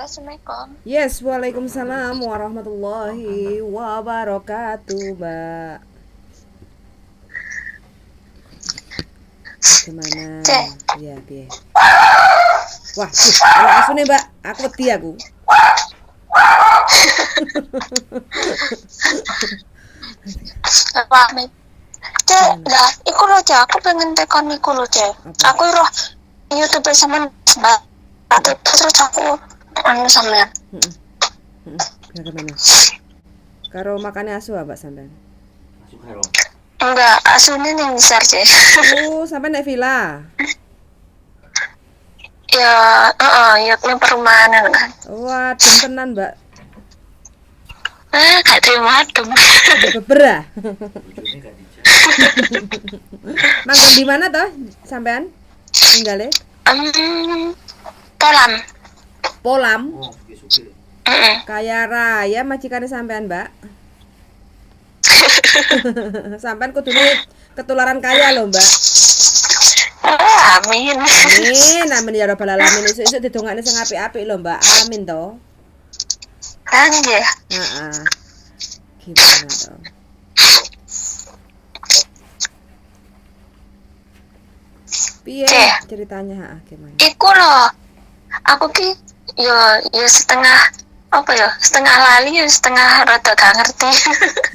Assalamualaikum. Yes, waalaikumsalam warahmatullahi wabarakatuh, Mbak. Gimana? Cek. Ya, piye? Wah, anak asu nih, Mbak. Aku wedi aku. Pamit. Cek, Gimana? lah, iku lho, Cek. Aku pengen tekan iku lho, Cek. Apa? Aku roh YouTube sama Mbak. Terus aku sampean. Heeh. Heeh. Bagaimana? Karo makannya asu Mbak sampean? Enggak, aslinya yang besar, Cek. Oh, sampean nek villa. Ya, ya ini perumahan kan. Wah, adem tenan, Mbak. Gak terima adem. Ada beberah. Manggon di mana toh sampean? Tinggalnya? Polam. Polam. Heeh. Kaya raya majikannya sampean, Mbak. Sampean kudune ketularan kaya loh, Mbak. Amin. Amin, amin ya rabbal alamin. Isuk-isuk didongakne sing apik-apik lho, Mbak. Amin to. Kan ya. Heeh. Gimana toh? Piye ceritanya, gimana? Iku loh. Aku ki ya setengah apa ya? Setengah lali ya setengah rada gak ngerti.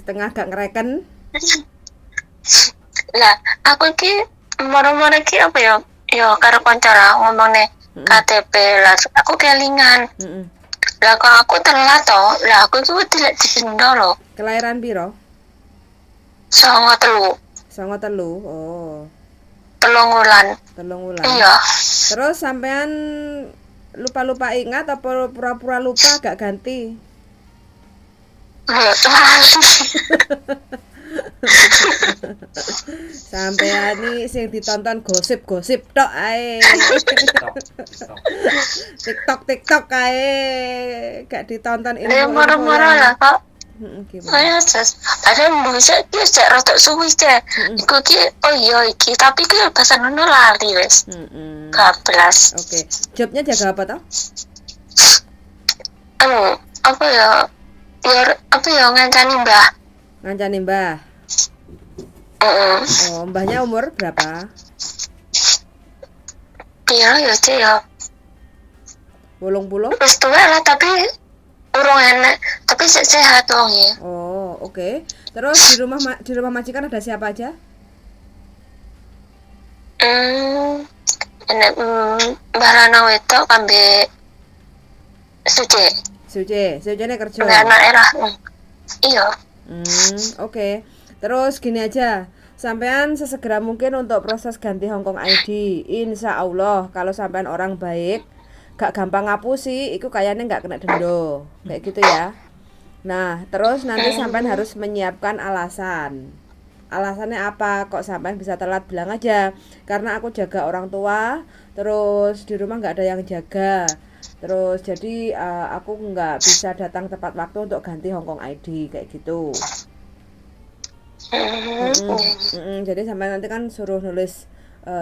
Setengah gak ngereken. Lah, aku ki moro-moro ki apa ya? Ya karo kanca ngomongne KTP lah. Terus aku kelingan. Heeh. Lah kok aku telat toh. Lah aku ki tidak dipindah loh. Kelahiran piro? 93. 93. Oh. 3 wulan. 3 wulan. Iya. Terus sampean lupa-lupa ingat apa pura-pura lupa gak ganti? Sampean nih sing ditonton gosip-gosip tok ae. TikTok ae. Gak ditonton Ya info-info moro-moro yang lah kok. gimana? Saya padahal bisa ki cek rada suwi cek. Iku ki oh iya iki tapi ki bahasa ngono lali wis. Bablas. Oke. Jobnya jaga apa toh? Apa ya? Ya apa ya ngancani Mbah. Ngancani Mbah. Oh, Mbahnya umur berapa? Piro ya cek ya. 80? Wis tuwa lah tapi urung enak, tapi sehat wong ya. Oh, oke. Terus di rumah majikan ada siapa aja? Enak Mbah Lanang wedok ambek Suci. Suci kerja. Anak era. Iya. Oke. Terus gini aja. Sampean sesegera mungkin untuk proses ganti Hongkong ID. Insya Allah kalau sampean orang baik, gak gampang ngapusi, itu kayaknya gak kena denda. Kayak gitu ya. Nah, terus nanti sampean harus menyiapkan alasan. Alasannya apa kok sampean bisa telat, bilang aja karena aku jaga orang tua, terus di rumah nggak ada yang jaga, terus jadi aku nggak bisa datang tepat waktu untuk ganti Hongkong ID kayak gitu. Jadi sampean nanti kan suruh nulis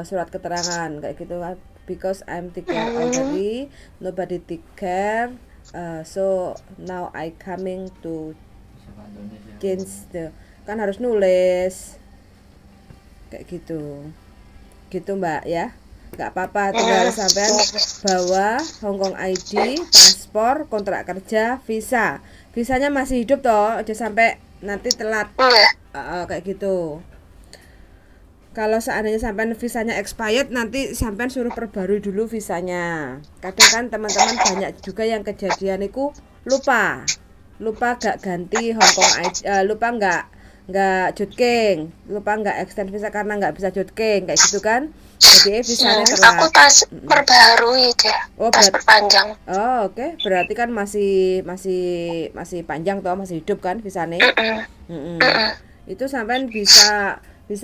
surat keterangan kayak gitu, because I'm take care already, nobody take care, so now I coming to change the, kan harus nulis kayak gitu Mbak ya, nggak apa-apa, tinggal sampean bawa Hongkong ID, paspor, kontrak kerja, visanya masih hidup toh, aja sampai nanti telat. Kayak gitu. Kalau seandainya sampean visanya expired, nanti sampean suruh perbarui dulu visanya. Kadang kan teman-teman banyak juga yang kejadian itu lupa gak ganti Hongkong ID, lupa nggak jodking, lupa nggak extend visa karena nggak bisa jodking kayak gitu kan, jadi visanya telat. Aku pas perbarui deh. Pas perpanjang. Oh oke. Berarti kan masih panjang toh, masih hidup kan visanya. Itu sampean bisa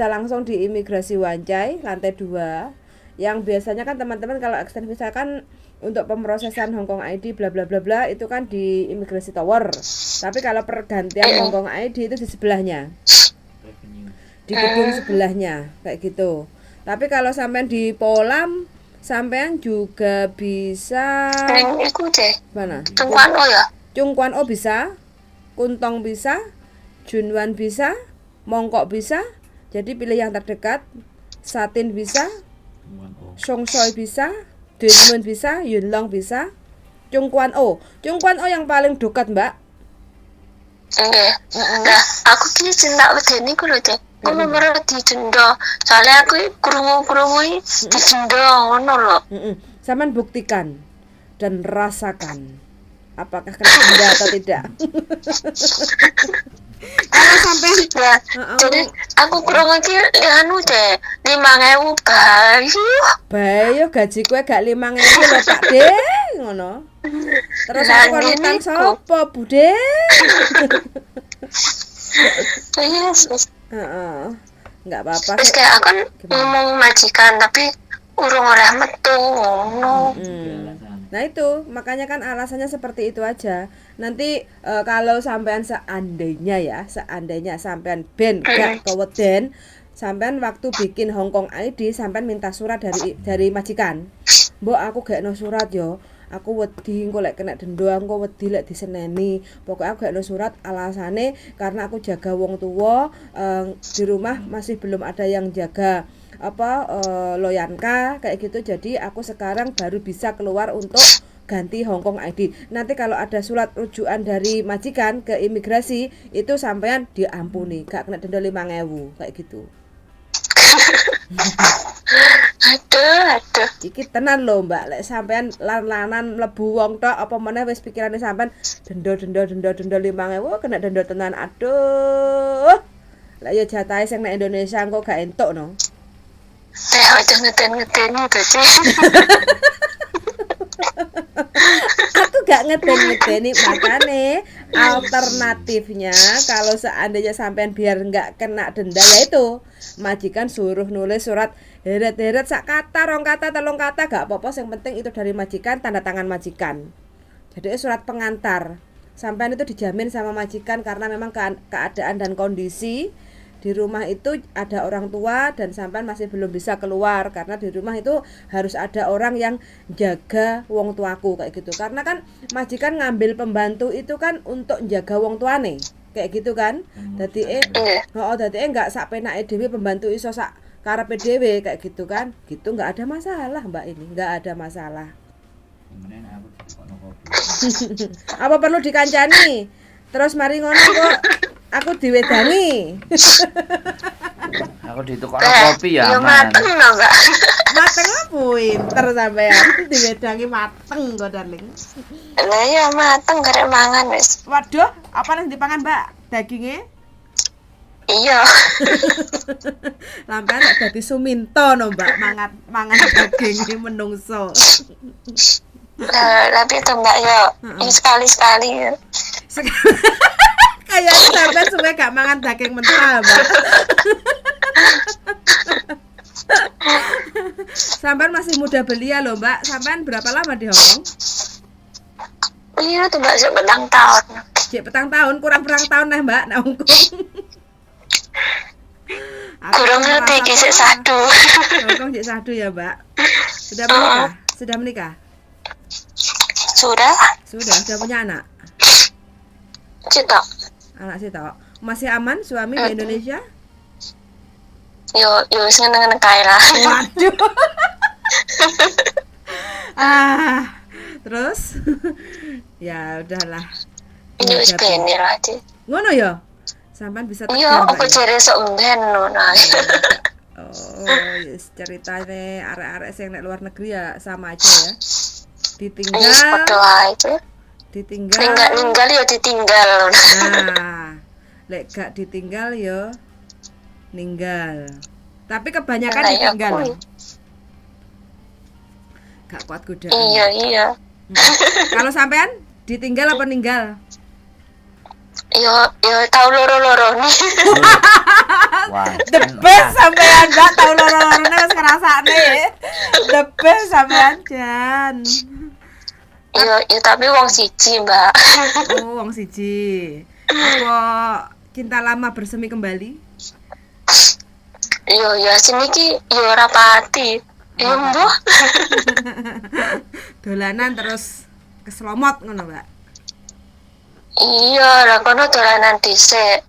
langsung di imigrasi Wancai lantai 2. Yang biasanya kan teman-teman kalau extend visa kan untuk pemrosesan Hongkong ID bla bla bla bla itu kan di imigrasi tower. Tapi kalau pergantian Hongkong ID itu di sebelahnya, di gedung sebelahnya kayak gitu. Tapi kalau sampean di Polam Sampean juga bisa Neng iku deh. mana? Tungguan ya. Chung Kwan O bisa, Kuntong bisa, Junwan bisa, Mongkok bisa. Jadi pilih yang terdekat. Satin bisa, Song Soy bisa, Dunmun bisa, Yunlong bisa, Chung Kwan O. Chung Kwan O yang paling dekat, Mbak. Nggih. Nah, aku ki cinta wedeni ku lho, Dek. Aku nomor didenda. Soalnya aku krungu-krungu didenda ngono lho. Sampean buktikan dan rasakan apakah kena denda atau tidak. Kalau sampai Ya, jadi aku krungu ki anu deh, 5.000 bayu. bayo gaji kue gak 5.000 lho Pak De, ngono. Terus aku kon utang sapa, Bude? Yes. Heeh. Enggak apa-apa. Terus kayak aku kan ngomong majikan tapi urung oleh metu ngono. Nah itu makanya kan alasannya seperti itu aja. Nanti kalau sampean seandainya sampean ben gak keweden, sampean waktu bikin Hongkong ID sampean minta surat dari majikan. Mbok aku gak no surat yo. Aku wedi engko lek kena denda, engko wedi lek diseneni. Pokoke aku gak no surat, alasane karena aku jaga wong tua, di rumah masih belum ada yang jaga Loyanka kayak gitu. Jadi aku sekarang baru bisa keluar untuk ganti Hongkong ID. Nanti kalau ada surat rujukan dari majikan ke imigrasi itu sampean diampuni, gak kena denda 5.000 kayak gitu. Aduh. Iki tenan lho Mbak, lek sampean lan-lanan mlebu wong tok apa meneh wis pikirane sampean denda 5.000 kena denda tenan. Aduh. Lah ya jatahe sing nek Indonesia engko gak entuk no. Aja ngeten-ngeten itu. Aku gak ngeten-ngeten makane alternatifnya kalau seandainya sampean biar nggak kena denda yaitu majikan suruh nulis surat heret-heret sak kata, rong kata, telung kata gak apa-apa, yang penting itu dari majikan, tanda tangan majikan. Jadi surat pengantar. Sampean itu dijamin sama majikan karena memang keadaan dan kondisi di rumah itu ada orang tua dan sampean masih belum bisa keluar karena di rumah itu harus ada orang yang jaga wong tuaku kayak gitu. Karena kan majikan ngambil pembantu itu kan untuk jaga wong tuane kayak gitu kan. Dadi dadi enggak sak penake dhewe pembantu iso sak karepe dhewe kayak gitu kan. Gitu enggak ada masalah Mbak, ini enggak ada masalah. Apa perlu dikancani? Terus mari ngono kok aku diwedangi. Aku ditukokno kopi ya, Man. Mateng lho, Mbak. Mateng pinter sampean. Diwedangi mateng kok, darling. Lah ya mateng karek mangan wis. Waduh, apa yang dipangan, Mbak? Dagingnya? Iya. Lampian nek dadi Suminto no, Mbak, mangan daging menungso. Tapi itu Mbak ya, sekali-sekali ya. Kayak sampai supaya gak mangan daging mentah, Mbak. Sampean masih muda belia loh, Mbak. Sampean berapa lama di Hongkong? Iya tuh Mbak, sepetang tahun. Petang tahun, kurang tahun nih Mbak, nang Hongkong. Kurang ngerti kisah satu. Hongkong jek satu ya, Mbak. Sudah menikah? Sudah menikah? Sudah punya anak? Cita. Anak sih tau. Masih aman suami di Indonesia? Yo seneng-seneng kae lah. Waduh. Terus ya udahlah. Ini wis bener aja. Ngono ya? Sampean bisa tekan. Iya, apa jare sok mben ngono. Oh, yes, ceritane arek-arek sing nek luar negeri ya sama aja ya. Ditinggal. Ninggal ya ditinggal. Nah, lek gak ditinggal ya ninggal. Tapi kebanyakan ditinggal. Gak kuat godaan. Iya. Kalau sampean ditinggal apa ninggal? Yo tau loro-loro nih. Wah, the best sampean gak tau loro-lorone wis ngrasakne. The best sampean Jan. Iya, tapi wong siji, Mbak. Oh, wong siji. Apa cinta lama bersemi kembali? Yo sini ki yo ora pati. Ya mbuh. Dolanan terus keselomot ngono, Mbak. Iya, lah kono dolanan dhisik.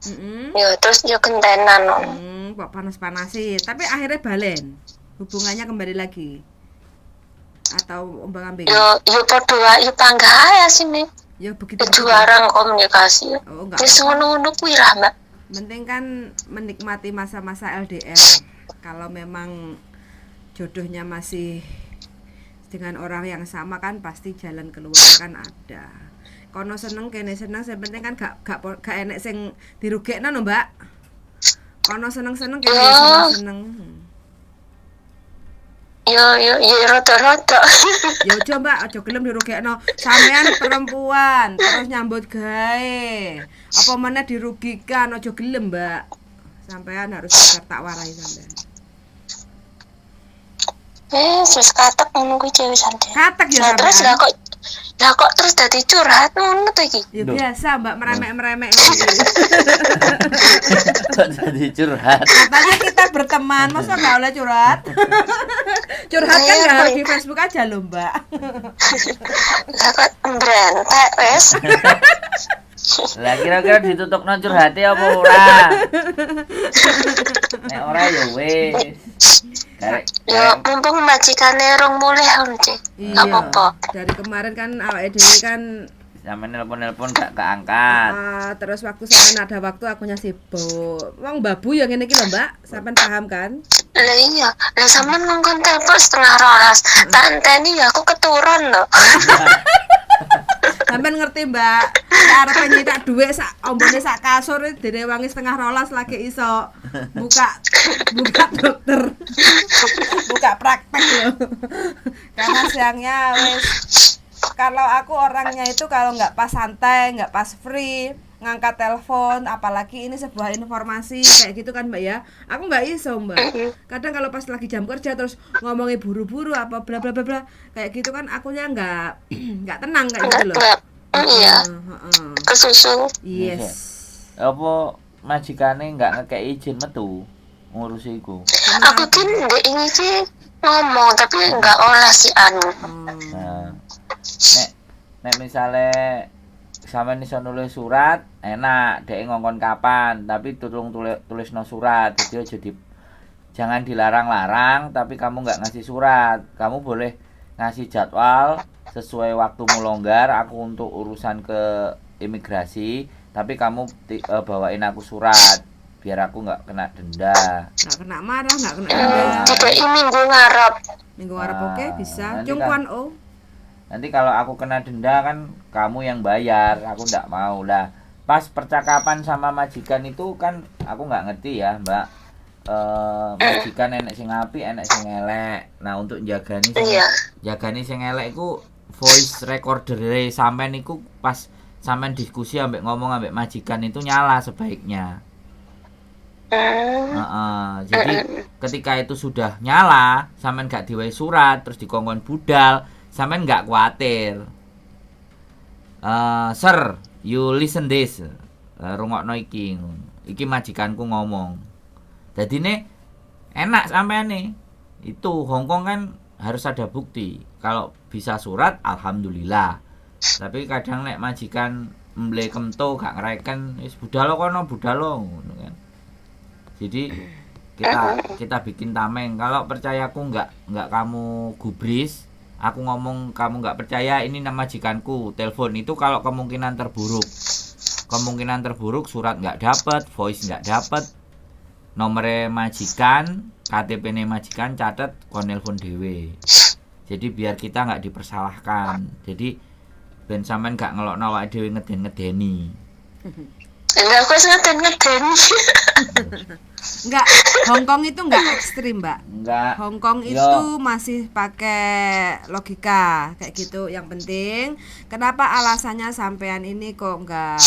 Ya terus yo gentenan. Kok panas-panasi, tapi akhirnya balen. Hubungannya kembali lagi. Atau ombang-ambing. Yo padha wae panggah ae sini. Ya begitu. Jarang komunikasi. Oh, enggak. Wis ngono-ngono kuwi lah, Mbak. Penting kan menikmati masa-masa LDR. Kalau memang jodohnya masih dengan orang yang sama kan pasti jalan keluar kan ada. Kono seneng kene seneng, yang penting kan gak enek sing dirugekno no, Mbak. Kono seneng-seneng kene seneng-seneng. Yo rada-rada. Ya aja Mbak, aja gelem dirugekno. Sampean perempuan terus nyambut gawe. Apa meneh dirugikan, aja gelem, Mbak. Sampean harus sabar tak warai sampean. Wis katek ngono kuwi cewek santai. Katek ya sampean. Terus lah kok terus dadi curhat ngono to iki? Ya biasa Mbak, meremek-meremek. Kok jadi curhat? Katanya kita berteman, masa nggak boleh curhat? Curhat kan nggak harus di Facebook aja loh Mbak. Lah kok mbrentek wes. Lah kira-kira ditutukno curhate apa ora? Nek ora ya wis. Ya mumpung majikane rong mulih ngono, Cik. Enggak apa-apa. Dari kemarin kan awake dhewe kan sampe nelpon-nelpon gak keangkat. Terus waktu sampean ada waktu akunya sibuk. Wong babu ya ngene iki lho, Mbak. Sampean paham kan? Lah iya, lah sampean ngongkon telepon 11:30. Tak enteni ya aku keturun lho. Sampean ngerti, Mbak. Arep nyitak dhuwit sak ombone sak kasur direwangi 11:30 lagi iso buka dokter. Buka praktek loh. Karena siangnya wis kalau aku orangnya itu kalau nggak pas santai, nggak pas free, ngangkat telepon, apalagi ini sebuah informasi kayak gitu kan Mbak ya, aku nggak iso Mbak. Kadang kalau pas lagi jam kerja terus ngomongin buru-buru apa bla bla bla bla kayak gitu kan akunya nggak tenang kayak gitu loh. Iya. Kesusu. Yes. Apa majikane nggak ngekei izin metu ngurusi iku? Aku kan ndek ini ngomong tapi nggak oleh sih anu. Nah, nek misale sampean iso nulis surat, enak dhek ngongkon kapan, tapi tulung tulisno surat. Jadi aja jangan dilarang-larang, tapi kamu nggak ngasih surat. Kamu boleh ngasih jadwal sesuai waktumu longgar, aku untuk urusan ke imigrasi, tapi kamu bawain aku surat biar aku nggak kena denda. Nggak kena marah, nggak kena denda. Tidak minggu ngarep. Minggu ngarep oke bisa. Cungkuan Nanti kalau aku kena denda kan kamu yang bayar, aku nggak mau lah. Pas percakapan sama majikan itu kan aku nggak ngerti ya Mbak. Majikan enek sing apik, enek sing elek. Nah untuk jagani sing elek iku voice recorder sampean iku pas sampean diskusi ambek ngomong ambek majikan itu nyala sebaiknya. Jadi ketika itu sudah nyala, sampean gak diwehi surat terus dikongkon budal, sampean gak kuatir. Sir, you listen this. Rungokno iki. Iki majikanku ngomong. Dadine enak sampean nih. Itu Hongkong kan harus ada bukti. Kalau bisa surat alhamdulillah. Tapi kadang nek majikan mble kemto gak ngereken wis budal kono ngono kan. Jadi kita bikin tameng. Kalau percayaku nggak kamu gubris, aku ngomong kamu nggak percaya, ini nama majikanku, telepon itu kalau kemungkinan terburuk surat nggak dapat, voice nggak dapat, nomornya majikan, KTP-nya majikan catat kon nelpon dhewe. Jadi biar kita nggak dipersalahkan. Jadi ben sampean nggak ngelokno awake dhewe ngeden-ngedeni. Enggak, aku ngeden-ngedeni. Enggak, Hongkong itu enggak ekstrim, Mbak. Enggak. Hongkong itu masih pakai logika kayak gitu. Yang penting, kenapa alasannya sampean ini kok enggak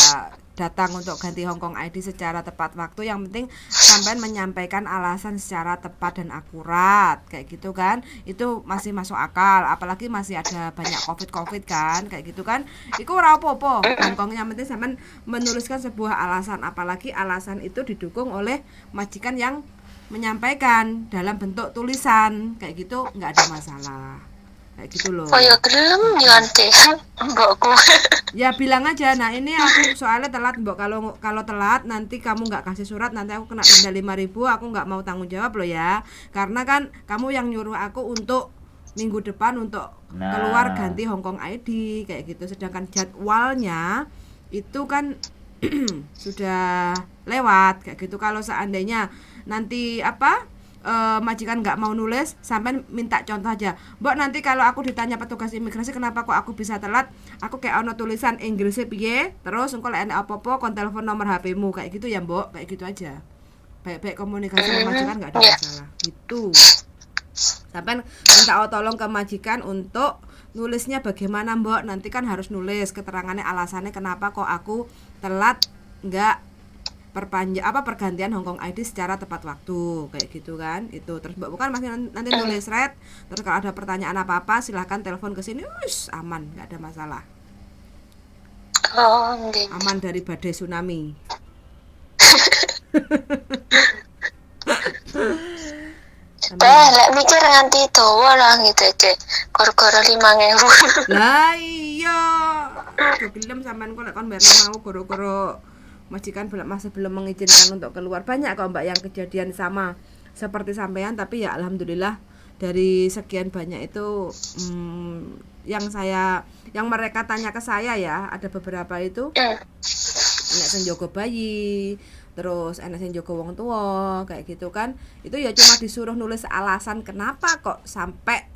datang untuk ganti Hongkong ID secara tepat waktu? Yang penting sampean menyampaikan alasan secara tepat dan akurat kayak gitu kan. Itu masih masuk akal, apalagi masih ada banyak covid kan kayak gitu kan. Iku ora apa-apa. Hongkong yang penting sampean menuliskan sebuah alasan, apalagi alasan itu didukung oleh majikan yang menyampaikan dalam bentuk tulisan kayak gitu nggak ada masalah kayak gitu loh. Oh ya gelem nyantai mbokku. Ya bilang aja, nah ini aku soalnya telat mbok, kalau telat nanti kamu nggak kasih surat nanti aku kena denda 5.000, aku nggak mau tanggung jawab loh ya, karena kan kamu yang nyuruh aku untuk minggu depan untuk keluar ganti Hongkong ID kayak gitu, sedangkan jadwalnya itu kan sudah lewat kayak gitu. Kalau seandainya nanti majikan nggak mau nulis, sampai minta contoh aja, Mbok nanti kalau aku ditanya petugas imigrasi kenapa kok aku bisa telat, aku kayak ono tulisan Inggrisnya piye, terus engko lek enek apa-apa kon telepon nomor HP-mu kayak gitu ya Mbok, kayak gitu aja. Baik-baik komunikasi sama majikan nggak ada masalah gitu. Sampai minta tolong ke majikan untuk nulisnya bagaimana Mbok, nanti kan harus nulis keterangannya, alasannya kenapa kok aku telat nggak pergantian Hongkong ID secara tepat waktu kayak gitu kan. Itu terus Mbak bukan masih nanti nulis red, terus kalau ada pertanyaan apa-apa silahkan telepon ke sini, aman, nggak ada masalah. Oh, nggih. Aman dari badai tsunami. Lek mikir nganti dawa lah gitu aja. Gara-gara 5.000. Lah iya. Aduh gelem sampean kok lek kon bayar mau gara-gara majikan masih belum mengizinkan untuk keluar. Banyak kok Mbak yang kejadian sama seperti sampean, tapi ya alhamdulillah dari sekian banyak itu yang mereka tanya ke saya ya, ada beberapa itu enek sing njogo bayi, terus enek sing njogo wong tua kayak gitu kan. Itu ya cuma disuruh nulis alasan kenapa kok sampai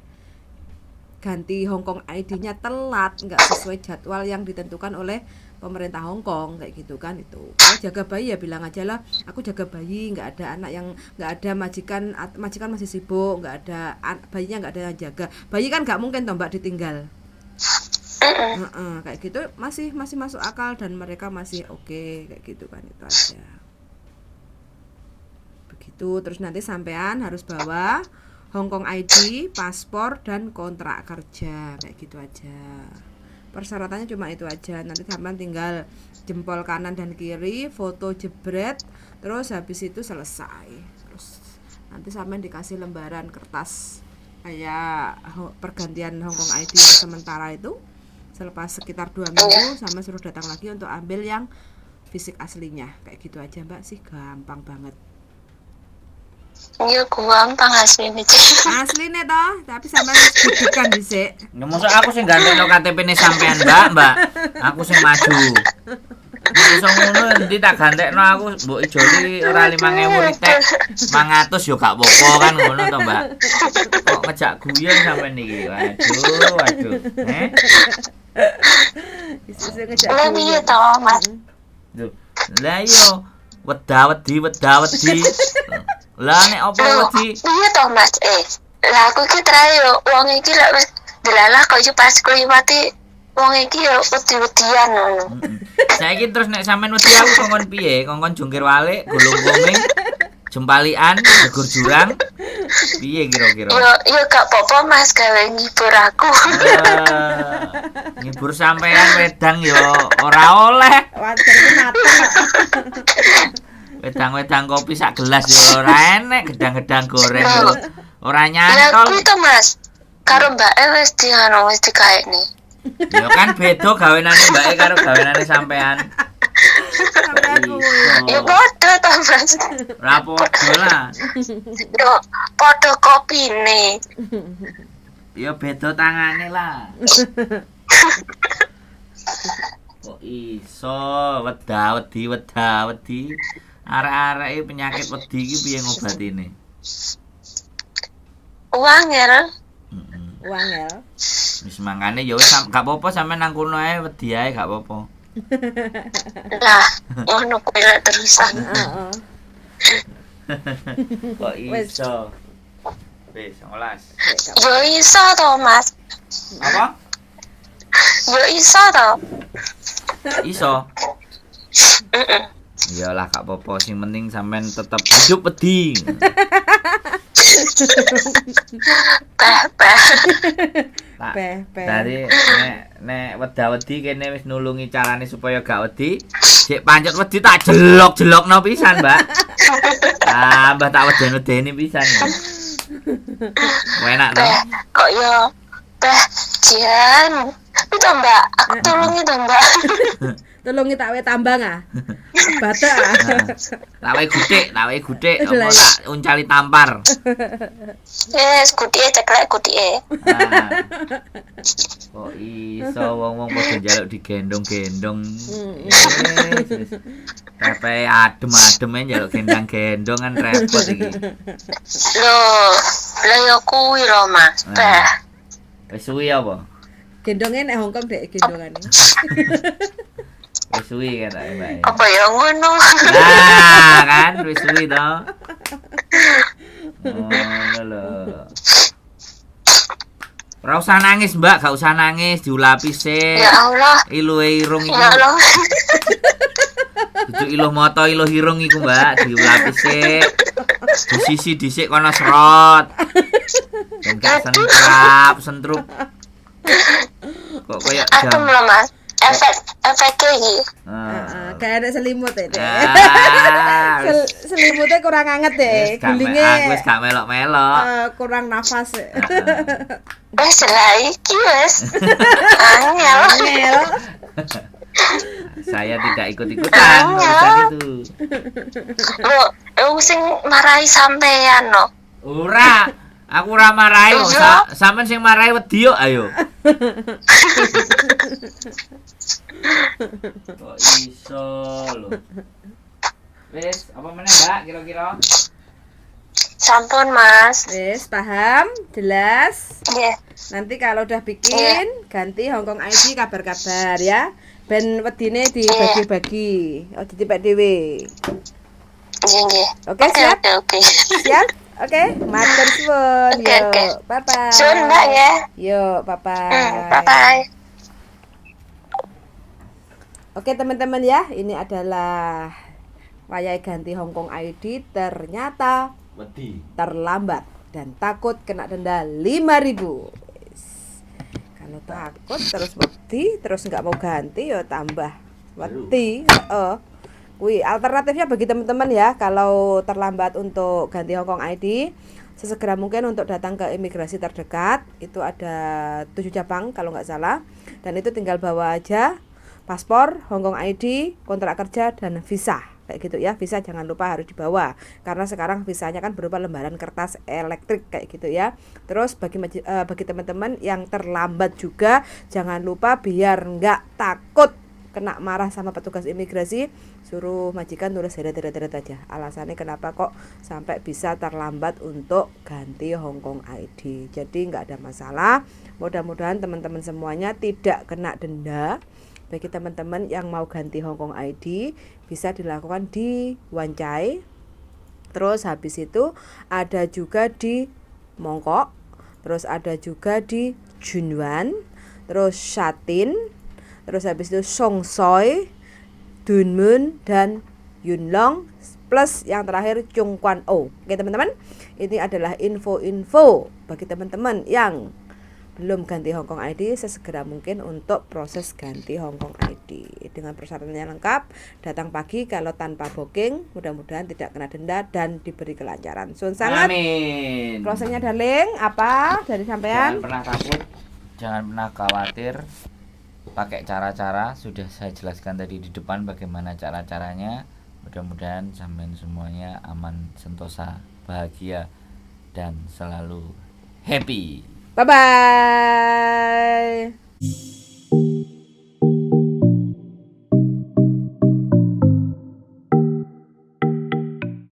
ganti Hongkong ID-nya telat, nggak sesuai jadwal yang ditentukan oleh pemerintah Hongkong kayak gitu kan. Itu kalau jaga bayi ya bilang aja lah, aku jaga bayi, nggak ada anak yang, nggak ada majikan masih sibuk, nggak ada bayinya, nggak ada yang jaga bayi kan, nggak mungkin toh Mbak ditinggal. Kayak gitu masih masuk akal dan mereka masih oke kayak gitu kan. Itu aja begitu. Terus nanti sampean harus bawa Hongkong ID, paspor, dan kontrak kerja kayak gitu aja. Persyaratannya cuma itu aja. Nanti sampean tinggal jempol kanan dan kiri, foto jebret, terus habis itu selesai. Terus nanti sampean dikasih lembaran kertas kayak pergantian Hongkong ID yang sementara itu. Selepas sekitar 2 minggu sama suruh datang lagi untuk ambil yang fisik aslinya. Kayak gitu aja Mbak, sih gampang banget. Iya gampang aslinya. Aslinya toh, tapi sampean bukan dhisik. Ya mosok aku sing gantengno KTP-ne sampean, Mbak. Aku sing maju. Iso ngono endi tak gantekno aku mbok ijoli ora 5.000 ritek 500 yo gak apa-apa kan ngono to, Mbak. Kok ngejak guyon sampean iki. Waduh. Isih ngejak. Lah piye to, Mas? Lah yo wedi. Lah nek opo wedi? Piye to, Mas? Lah aku iki trae yo wong iki lek wis delalah kok yo pas kuwi mati wong iki yo wedi-wedian ngono. Saiki terus nek sampean wedi aku kongkon piye? Kongkon jungkir walik, golong koming, jempalian, jegur jurang. Piye kira-kira? Yo gak apa-apa Mas gawe ngibur aku. Ngibur sampean wedang yo ora oleh. Wajane mati. Wedang-wedang kopi sak gelas yo ora enek, gedang-gedang goreng yo ora Lah nyantol. kuwi to Mas. Karo mbake wis dikaekne. Ya kan beda gawenane mbake karo gawenane sampean. Ya padha to Mas. Ora padha lah. Yo padha kopine. Ya beda tangane lah. Kok iso wedi. Arek-areke penyakit wedi iki piye ngobatine? Wangel. Wangel. Wis mangane ya wis gak apa-apa sampean nang kono ae wedi ae gak apa-apa. Lah, ngono kuwi lek terusan. Heeh. Kok iso? Wis 19. Yo iso to, Mas. Apa? Yo iso to. Iso. Iyalah gak apa-apa, sing penting sampean tetep hidup wedi. Peh. Tak. Peh. Tadi nek wedi kene wis nulungi carane supaya gak wedi. Sik pancet wedi tak jelok-jelokno pisan, Mbak. Mbah tak weden-wedeni pisan. Enak to. Teh, kok yo teh Jian. Itu Mbak, aku tolongi to Mbak. Tolongi tak wae tambang ah. Batak ah. Tak wae gutik, apa tak uncali tampar. Yes, kutike ceklek kutike. Kok iso wong-wong padha njaluk digendong-gendong. Pepe adem-ademe njaluk gendang-gendong kan repot iki. Lho yo kuwi lho Mas. Teh. Wis suwi apa? Gendongnya nek Hongkong dek gendongane. Wis suwi kan Mbak. Apa ya ngono? Nah, kan wis suwi to. Oh, lho. Ora usah nangis, Mbak, gak usah nangis, diulapi sik. Ya Allah. Iluhe irung iki. Ya Allah. Dudu iluh mata, iluh irung iku, Mbak, diulapi sik. Disisi dhisik kono serot. Ben gak sentrup. Kok koyo Adem lho Mas. Efeknya iki. Kayak ada selimut ya. Selimutnya kurang anget deh. Gulingnya. Aku wis gak melok-melok. Kurang nafas. Wes lah iki wes. Angel. Saya tidak ikut-ikutan urusan itu. Lo sing marahi sampean no. Ora, aku ora marahi kok. Sampeyan sing marahi wedi yo ayo. Kok iso lho. Wis, apa meneh Mbak kira-kira? Sampun Mas. Wis, paham? Jelas? Nggih. Nanti kalau udah bikin ganti Hongkong ID kabar-kabar ya. Ben wedine dibagi-bagi. Oh ditipek dhewe. Nggih. Oke, siap? Oke. Siap? Oke, matur suwun. Oke, oke. Yo, bye-bye. Suwun Mbak ya. Yo, bye-bye. Bye-bye. Oke teman-teman ya, ini adalah wayahe ganti Hongkong ID ternyata Wedi. terlambat dan takut kena denda 5.000. Kalau takut terus wedi, terus nggak mau ganti ya tambah wedi. Wih, alternatifnya bagi teman-teman ya, kalau terlambat untuk ganti Hongkong ID, sesegera mungkin untuk datang ke imigrasi terdekat. Itu ada 7 cabang kalau nggak salah, dan itu tinggal bawa aja paspor, Hongkong ID, kontrak kerja, dan visa kayak gitu ya. Visa jangan lupa harus dibawa karena sekarang visanya kan berupa lembaran kertas elektrik kayak gitu ya. Terus bagi teman-teman yang terlambat juga jangan lupa, biar nggak takut kena marah sama petugas imigrasi, suruh majikan tulis deret-deret aja alasannya kenapa kok sampai bisa terlambat untuk ganti Hongkong ID. Jadi nggak ada masalah, mudah-mudahan teman-teman semuanya tidak kena denda. Bagi teman-teman yang mau ganti Hongkong ID bisa dilakukan di Wan Chai. Terus habis itu ada juga di Mongkok. Terus ada juga di Junwan. Terus Shatin. Terus habis itu Songsoi, Dunmun, dan Yunlong. Plus yang terakhir Chung Kwan O. Oke teman-teman, ini adalah info-info bagi teman-teman yang belum ganti Hongkong ID, sesegera mungkin untuk proses ganti Hongkong ID dengan persyaratannya lengkap. Datang pagi kalau tanpa booking, mudah-mudahan tidak kena denda dan diberi kelancaran. Sun sangat. Amin. Closingnya darling, apa dari sampean? Jangan pernah takut, jangan pernah khawatir. Pakai cara-cara sudah saya jelaskan tadi di depan bagaimana cara-caranya. Mudah-mudahan sampean semuanya aman, sentosa, bahagia, dan selalu happy. Bye-bye.